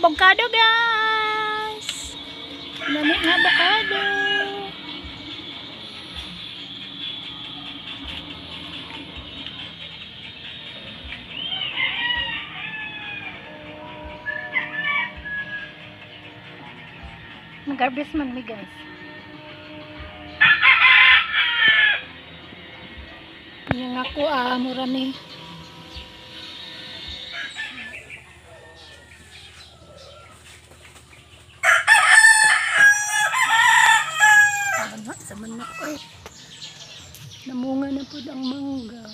Avocado guys. Dami ng avocado. Mag-harvest man mi guys. Yung ako mura ni. Saman na ko eh. Namunga na po ang mangga.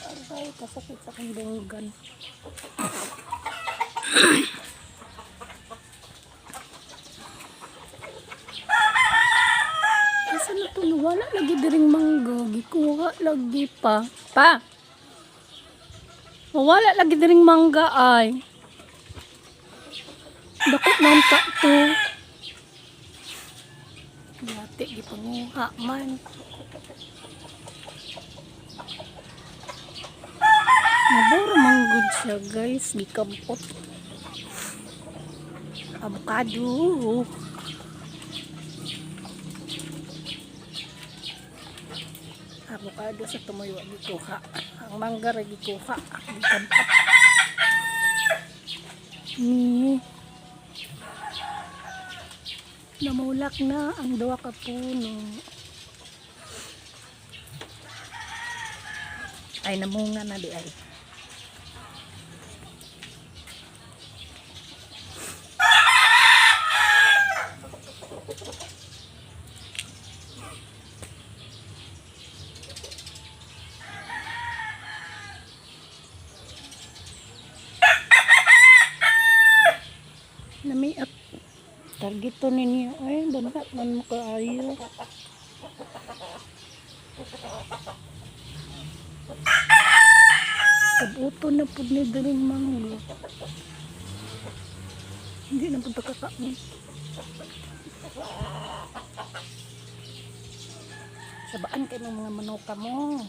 Aray, kasakit sa aking bunggan. Asa na ito? Wala lagi diring mangga. Gikuha lagi pa. Pa! Wala lagi diring mangga ay. Dakot na ang to. Yate, gipanguha man. Mabura manggod siya guys. Gikampot. Avocado. Avocado sa tumayo gikuha. Ang mangga ra gikuha. Gikampot. Ni. Namulak na ang duwa ka puno. Ay namunga na di ay. Nami at target to ninyo ay banat man mo kaayo. Kabuto na pud ni diring mangga. Hindi na pud kakain. Sabaan kay mga manuka mo.